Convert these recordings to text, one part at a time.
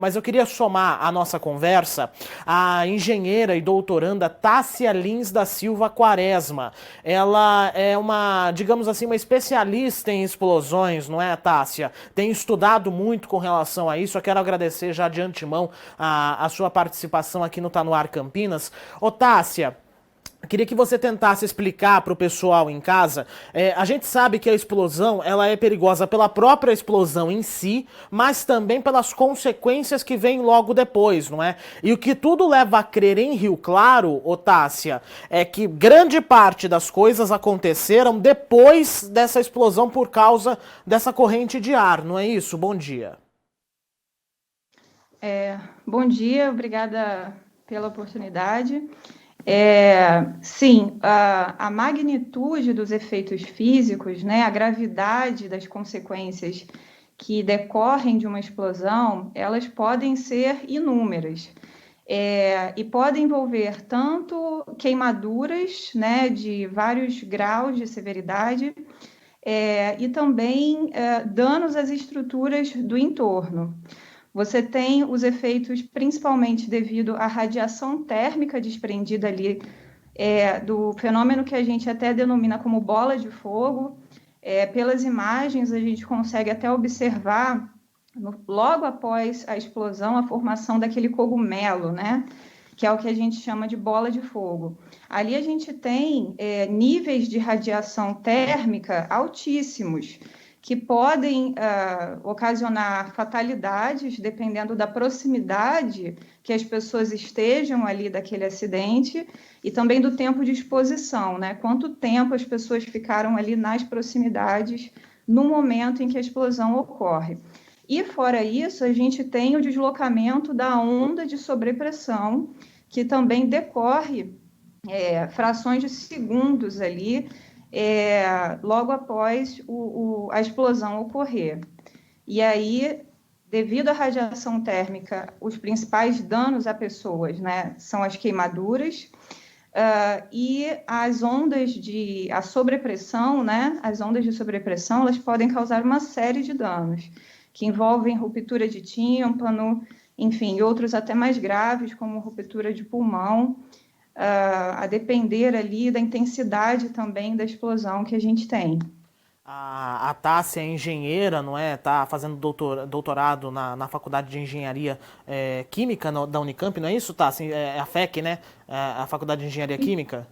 Mas eu queria somar à nossa conversa a engenheira e doutoranda Tássia Lins da Silva Quaresma. Ela é uma, digamos assim, uma especialista em explosões, não é, Tássia? Tem estudado muito com relação a isso. Eu quero agradecer já de antemão a sua participação aqui no Tá No Ar Campinas. Ô, Tássia, queria que você tentasse explicar para o pessoal em casa. A gente sabe que a explosão ela é perigosa pela própria explosão em si, mas também pelas consequências que vêm logo depois, não é? E o que tudo leva a crer em Rio Claro, Otássia, é que grande parte das coisas aconteceram depois dessa explosão por causa dessa corrente de ar, não é isso? Bom dia. Bom dia, obrigada pela oportunidade. Sim, a magnitude dos efeitos físicos, né, a gravidade das consequências que decorrem de uma explosão, elas podem ser inúmeras. E podem envolver tanto queimaduras, né, de vários graus de severidade, e também danos às estruturas do entorno. Você tem os efeitos principalmente devido à radiação térmica desprendida ali do fenômeno que a gente até denomina como bola de fogo. Pelas imagens, a gente consegue até observar, logo após a explosão, a formação daquele cogumelo, né? Que é o que a gente chama de bola de fogo. Ali a gente tem níveis de radiação térmica altíssimos, que podem ocasionar fatalidades, dependendo da proximidade que as pessoas estejam ali daquele acidente e também do tempo de exposição, né? Quanto tempo as pessoas ficaram ali nas proximidades no momento em que a explosão ocorre. E, fora isso, a gente tem o deslocamento da onda de sobrepressão, que também decorre frações de segundos ali, logo após a explosão ocorrer. E aí, devido à radiação térmica, os principais danos a pessoas, né, são as queimaduras, e a sobrepressão, né, as ondas de sobrepressão, elas podem causar uma série de danos, que envolvem ruptura de tímpano, enfim, outros até mais graves, como ruptura de pulmão, a depender ali da intensidade também da explosão que a gente tem. A Tássia é engenheira, não é? Tá fazendo doutorado na Faculdade de Engenharia Química da Unicamp, não é isso, Tássia? É a FEC, né? A Faculdade de Engenharia Química.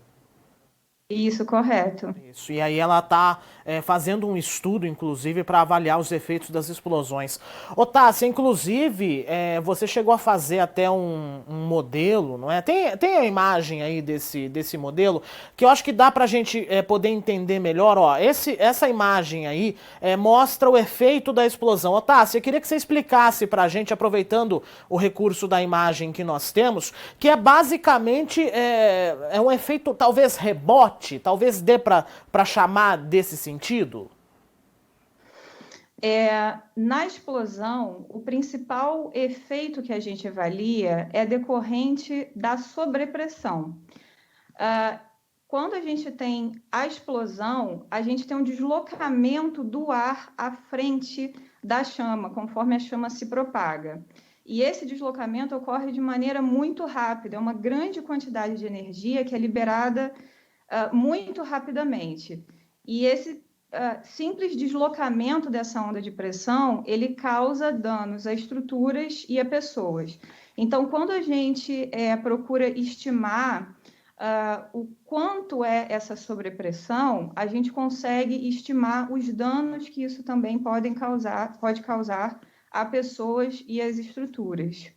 Isso, correto. Isso. E aí ela está fazendo um estudo, inclusive, para avaliar os efeitos das explosões. Ô, Tássia, inclusive, você chegou a fazer até um modelo, não é? Tem a imagem aí desse modelo, que eu acho que dá para a gente poder entender melhor. Ó, essa imagem aí mostra o efeito da explosão. Ô, Tássia, eu queria que você explicasse para a gente, aproveitando o recurso da imagem que nós temos, que é basicamente um efeito, talvez, rebote, talvez dê para chamar desse sentido? Na explosão, o principal efeito que a gente avalia é decorrente da sobrepressão. Quando a gente tem a explosão, a gente tem um deslocamento do ar à frente da chama, conforme a chama se propaga. E esse deslocamento ocorre de maneira muito rápida, é uma grande quantidade de energia que é liberada muito rapidamente. E esse simples deslocamento dessa onda de pressão, ele causa danos a estruturas e a pessoas. Então, quando a gente procura estimar o quanto é essa sobrepressão, a gente consegue estimar os danos que isso também pode causar a pessoas e às estruturas.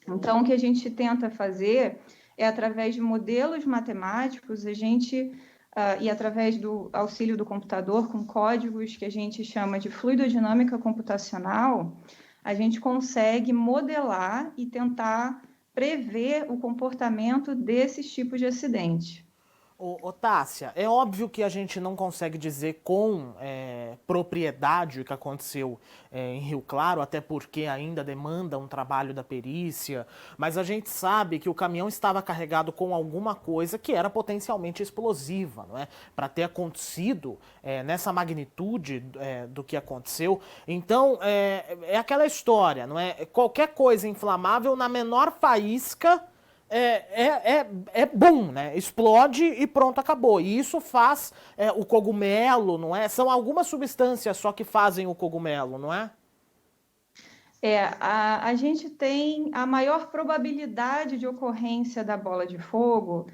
Então, o que a gente tenta fazer é, através de modelos matemáticos, e através do auxílio do computador, com códigos que a gente chama de fluidodinâmica computacional, a gente consegue modelar e tentar prever o comportamento desses tipos de acidente. Ô, Tássia, é óbvio que a gente não consegue dizer com propriedade o que aconteceu em Rio Claro, até porque ainda demanda um trabalho da perícia, mas a gente sabe que o caminhão estava carregado com alguma coisa que era potencialmente explosiva, não é? Para ter acontecido nessa magnitude do que aconteceu. Então, é aquela história, não é? Qualquer coisa inflamável, na menor faísca é bom, né? Explode e pronto, acabou. E isso faz o cogumelo, não é? São algumas substâncias só que fazem o cogumelo, não é? A gente tem a maior probabilidade de ocorrência da bola de fogo,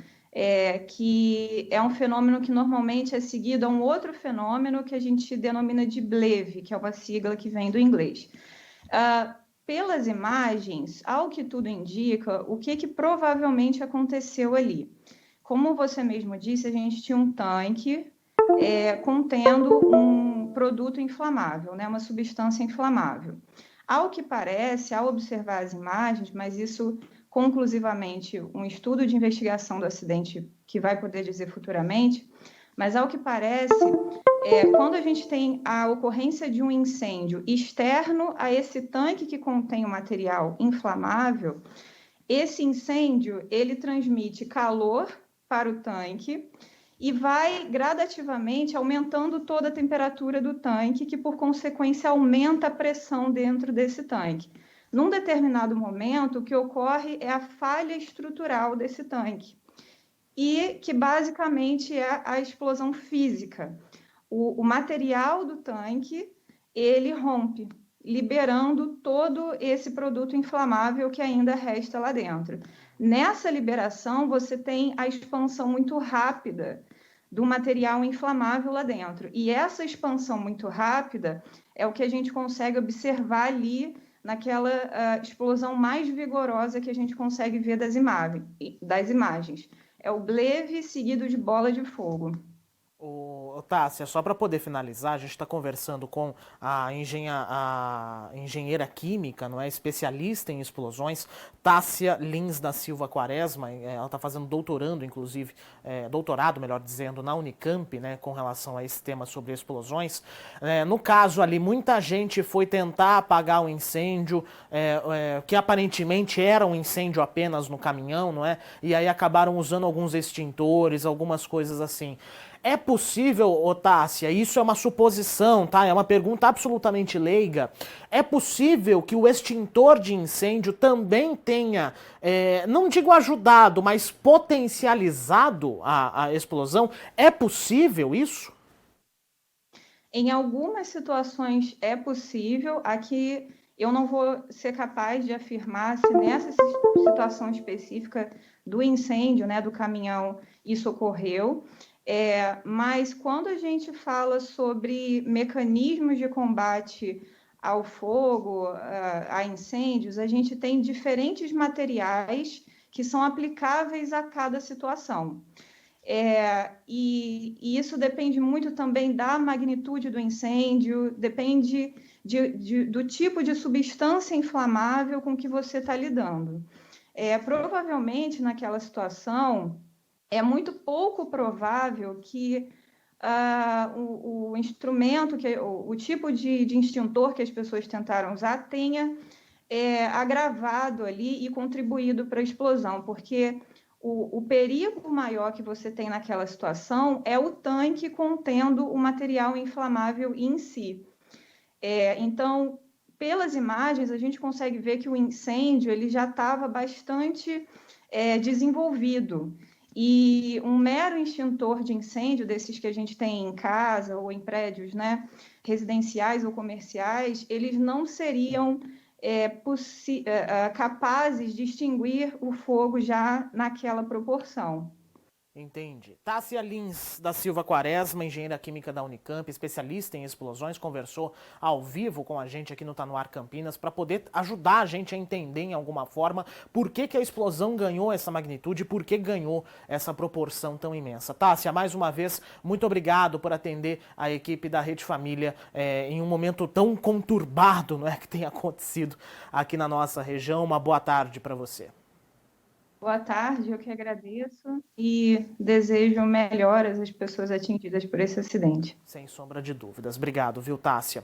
que é um fenômeno que normalmente é seguido a um outro fenômeno que a gente denomina de BLEVE, que é uma sigla que vem do inglês. Pelas imagens, ao que tudo indica, o que provavelmente aconteceu ali? Como você mesmo disse, a gente tinha um tanque contendo um produto inflamável, né, uma substância inflamável. Ao que parece, ao observar as imagens, mas isso conclusivamente um estudo de investigação do acidente que vai poder dizer futuramente, mas ao que parece, quando a gente tem a ocorrência de um incêndio externo a esse tanque que contém o material inflamável, esse incêndio ele transmite calor para o tanque e vai gradativamente aumentando toda a temperatura do tanque, que por consequência aumenta a pressão dentro desse tanque. Num determinado momento, o que ocorre é a falha estrutural desse tanque, e que basicamente é a explosão física. O material do tanque, ele rompe, liberando todo esse produto inflamável que ainda resta lá dentro. Nessa liberação, você tem a expansão muito rápida do material inflamável lá dentro. E essa expansão muito rápida é o que a gente consegue observar ali naquela explosão mais vigorosa que a gente consegue ver das imagens. É o bleve seguido de bola de fogo. Tássia, só para poder finalizar, a gente está conversando com a engenheira química, não é, especialista em explosões, Tássia Lins da Silva Quaresma. Ela está fazendo doutorando, inclusive, doutorado, melhor dizendo, na Unicamp, né, com relação a esse tema sobre explosões. No caso ali, muita gente foi tentar apagar o incêndio, que aparentemente era um incêndio apenas no caminhão, não é? E aí acabaram usando alguns extintores, algumas coisas assim. É possível, Tássia, isso é uma suposição, tá? É uma pergunta absolutamente leiga. É possível que o extintor de incêndio também tenha, não digo ajudado, mas potencializado a explosão? É possível isso? Em algumas situações é possível. Aqui eu não vou ser capaz de afirmar se nessa situação específica do incêndio, né, do caminhão, isso ocorreu. Mas quando a gente fala sobre mecanismos de combate ao fogo, a incêndios, a gente tem diferentes materiais que são aplicáveis a cada situação. E isso depende muito também da magnitude do incêndio, depende do tipo de substância inflamável com que você está lidando. Provavelmente, naquela situação, é muito pouco provável que o instrumento, o tipo de extintor que as pessoas tentaram usar tenha agravado ali e contribuído para a explosão, porque o perigo maior que você tem naquela situação é o tanque contendo o material inflamável em si. Então, pelas imagens, a gente consegue ver que o incêndio ele já estava bastante desenvolvido. E um mero extintor de incêndio, desses que a gente tem em casa ou em prédios, né, residenciais ou comerciais, eles não seriam capazes de extinguir o fogo já naquela proporção. Entendi. Tássia Lins da Silva Quaresma, engenheira química da Unicamp, especialista em explosões, conversou ao vivo com a gente aqui no Tá No Ar Campinas para poder ajudar a gente a entender em alguma forma por que a explosão ganhou essa magnitude, por que ganhou essa proporção tão imensa. Tássia, mais uma vez, muito obrigado por atender a equipe da Rede Família em um momento tão conturbado, não é, que tem acontecido aqui na nossa região. Uma boa tarde para você. Boa tarde, eu que agradeço e desejo melhoras às pessoas atingidas por esse acidente. Sem sombra de dúvidas. Obrigado, viu, Tássia?